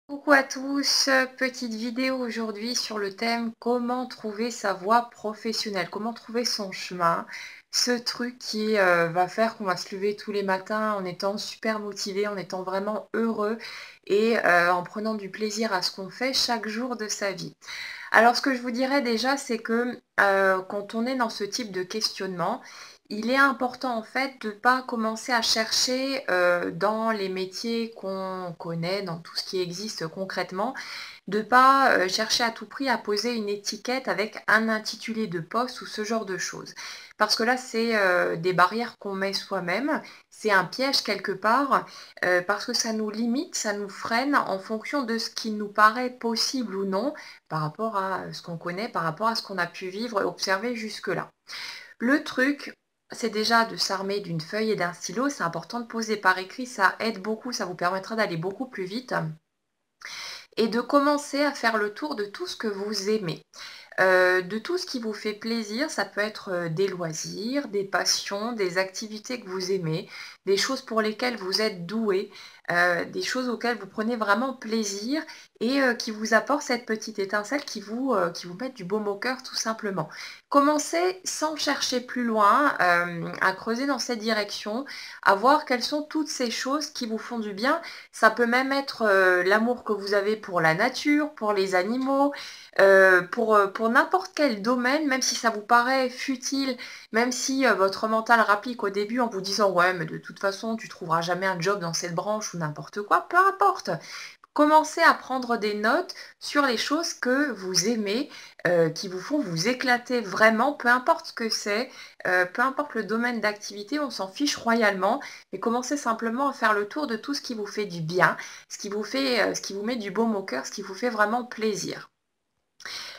Coucou à tous, petite vidéo aujourd'hui sur le thème comment trouver sa voie professionnelle, comment trouver son chemin. Ce truc qui va faire qu'on va se lever tous les matins en étant super motivé, en étant vraiment heureux et en prenant du plaisir à ce qu'on fait chaque jour de sa vie. Alors ce que je vous dirais déjà, c'est que quand on est dans ce type de questionnement, il est important en fait de ne pas commencer à chercher dans les métiers qu'on connaît, dans tout ce qui existe concrètement, de ne pas chercher à tout prix à poser une étiquette avec un intitulé de poste ou ce genre de choses. Parce que là, c'est des barrières qu'on met soi-même, c'est un piège quelque part, parce que ça nous limite, ça nous freine en fonction de ce qui nous paraît possible ou non par rapport à ce qu'on connaît, par rapport à ce qu'on a pu vivre et observer jusque-là. Le truc, c'est déjà de s'armer d'une feuille et d'un stylo. C'est important de poser par écrit, ça aide beaucoup, ça vous permettra d'aller beaucoup plus vite et de commencer à faire le tour de tout ce que vous aimez. De tout ce qui vous fait plaisir, ça peut être des loisirs, des passions, des activités que vous aimez, des choses pour lesquelles vous êtes doué, des choses auxquelles vous prenez vraiment plaisir et qui vous apportent cette petite étincelle qui vous met du baume au cœur tout simplement. Commencez sans chercher plus loin, à creuser dans cette direction, à voir quelles sont toutes ces choses qui vous font du bien. Ça peut même être l'amour que vous avez pour la nature, pour les animaux, pour n'importe quel domaine, même si ça vous paraît futile, même si votre mental rapplique au début en vous disant ouais mais de toute façon tu trouveras jamais un job dans cette branche ou n'importe quoi, peu importe. Commencez à prendre des notes sur les choses que vous aimez, qui vous font vous éclater vraiment, peu importe ce que c'est, peu importe le domaine d'activité, on s'en fiche royalement, mais commencez simplement à faire le tour de tout ce qui vous fait du bien, ce qui vous met du baume au cœur, ce qui vous fait vraiment plaisir.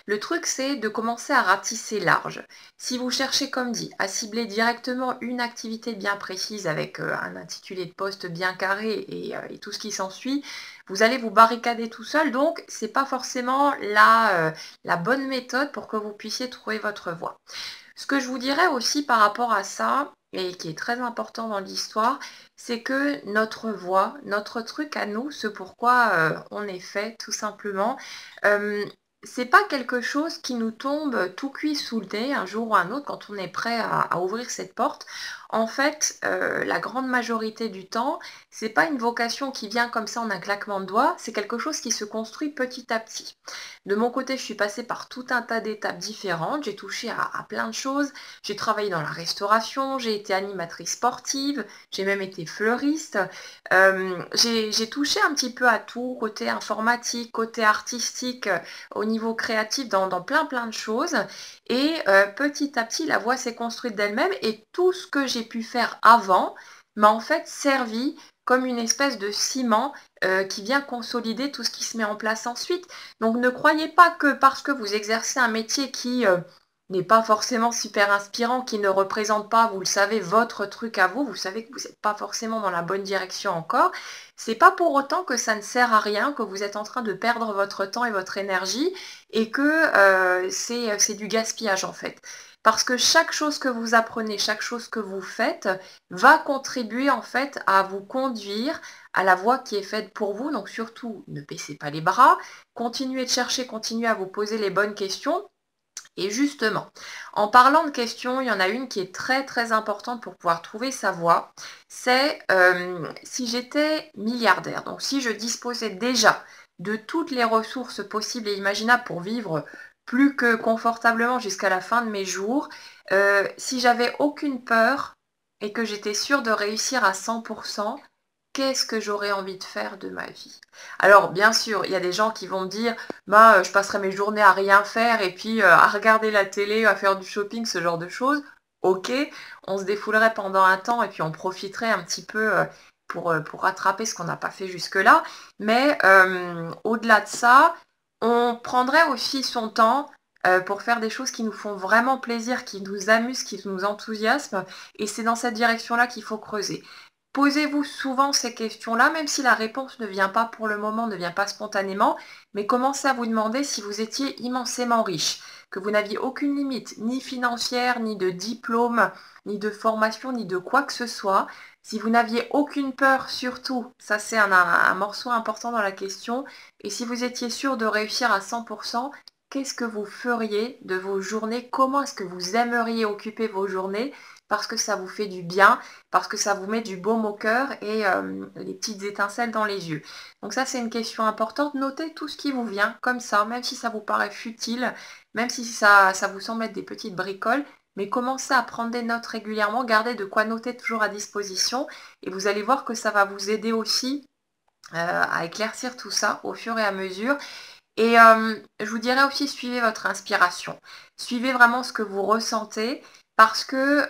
Le truc, c'est de commencer à ratisser large. Si vous cherchez, comme dit, à cibler directement une activité bien précise avec un intitulé de poste bien carré et tout ce qui s'ensuit, vous allez vous barricader tout seul. Donc, c'est pas forcément la bonne méthode pour que vous puissiez trouver votre voie. Ce que je vous dirais aussi par rapport à ça, et qui est très important dans l'histoire, c'est que notre voie, notre truc à nous, ce pourquoi on est fait, tout simplement, euh, c'est pas quelque chose qui nous tombe tout cuit sous le nez un jour ou un autre quand on est prêt à ouvrir cette porte. En fait, la grande majorité du temps, c'est pas une vocation qui vient comme ça en un claquement de doigts, c'est quelque chose qui se construit petit à petit. De mon côté, je suis passée par tout un tas d'étapes différentes, j'ai touché à plein de choses, j'ai travaillé dans la restauration, j'ai été animatrice sportive, j'ai même été fleuriste, j'ai touché un petit peu à tout, côté informatique, côté artistique, au niveau créatif, dans plein de choses. Et petit à petit, la voie s'est construite d'elle-même et tout ce que j'ai pu faire avant m'a en fait servi comme une espèce de ciment qui vient consolider tout ce qui se met en place ensuite. Donc ne croyez pas que parce que vous exercez un métier qui n'est pas forcément super inspirant, qui ne représente pas, vous le savez, votre truc à vous, vous savez que vous n'êtes pas forcément dans la bonne direction encore, c'est pas pour autant que ça ne sert à rien, que vous êtes en train de perdre votre temps et votre énergie et que c'est du gaspillage en fait. Parce que chaque chose que vous apprenez, chaque chose que vous faites va contribuer en fait à vous conduire à la voie qui est faite pour vous. Donc surtout, ne baissez pas les bras, continuez de chercher, continuez à vous poser les bonnes questions. Et justement, en parlant de questions, il y en a une qui est très importante pour pouvoir trouver sa voie. C'est si j'étais milliardaire, donc si je disposais déjà de toutes les ressources possibles et imaginables pour vivre plus que confortablement jusqu'à la fin de mes jours, si j'avais aucune peur et que j'étais sûre de réussir à 100%, qu'est-ce que j'aurais envie de faire de ma vie? Alors, bien sûr, il y a des gens qui vont me dire, bah, je passerai mes journées à rien faire et puis à regarder la télé, à faire du shopping, ce genre de choses. Ok, on se défoulerait pendant un temps et puis on profiterait un petit peu pour rattraper ce qu'on n'a pas fait jusque-là. Mais au-delà de ça, on prendrait aussi son temps pour faire des choses qui nous font vraiment plaisir, qui nous amusent, qui nous enthousiasment. Et c'est dans cette direction-là qu'il faut creuser. Posez-vous souvent ces questions-là, même si la réponse ne vient pas pour le moment, ne vient pas spontanément, mais commencez à vous demander si vous étiez immensément riche, que vous n'aviez aucune limite, ni financière, ni de diplôme, ni de formation, ni de quoi que ce soit. Si vous n'aviez aucune peur, surtout, ça c'est un morceau important dans la question, et si vous étiez sûr de réussir à 100%, qu'est-ce que vous feriez de vos journées? Comment est-ce que vous aimeriez occuper vos journées? Parce que ça vous fait du bien, parce que ça vous met du baume au cœur et les petites étincelles dans les yeux. Donc ça, c'est une question importante. Notez tout ce qui vous vient comme ça, même si ça vous paraît futile, même si ça vous semble être des petites bricoles, mais commencez à prendre des notes régulièrement, gardez de quoi noter toujours à disposition et vous allez voir que ça va vous aider aussi à éclaircir tout ça au fur et à mesure. Et je vous dirais aussi, suivez votre inspiration. Suivez vraiment ce que vous ressentez parce que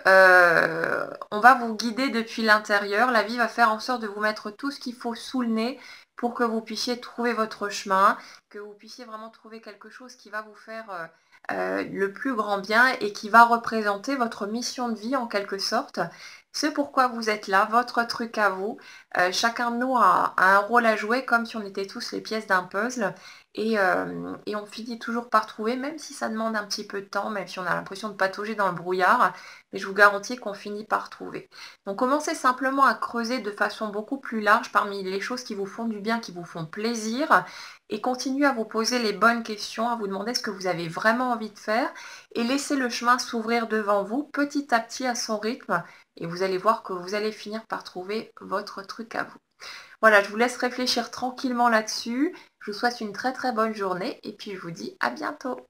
on va vous guider depuis l'intérieur. La vie va faire en sorte de vous mettre tout ce qu'il faut sous le nez pour que vous puissiez trouver votre chemin, que vous puissiez vraiment trouver quelque chose qui va vous faire le plus grand bien et qui va représenter votre mission de vie en quelque sorte. C'est pourquoi vous êtes là, votre truc à vous. Chacun de nous a un rôle à jouer comme si on était tous les pièces d'un puzzle. Et on finit toujours par trouver, même si ça demande un petit peu de temps, même si on a l'impression de patauger dans le brouillard, mais je vous garantis qu'on finit par trouver. Donc commencez simplement à creuser de façon beaucoup plus large parmi les choses qui vous font du bien, qui vous font plaisir, et continuez à vous poser les bonnes questions, à vous demander ce que vous avez vraiment envie de faire, et laissez le chemin s'ouvrir devant vous petit à petit à son rythme, et vous allez voir que vous allez finir par trouver votre truc à vous. Voilà, je vous laisse réfléchir tranquillement là-dessus. Je vous souhaite une très très bonne journée et puis je vous dis à bientôt.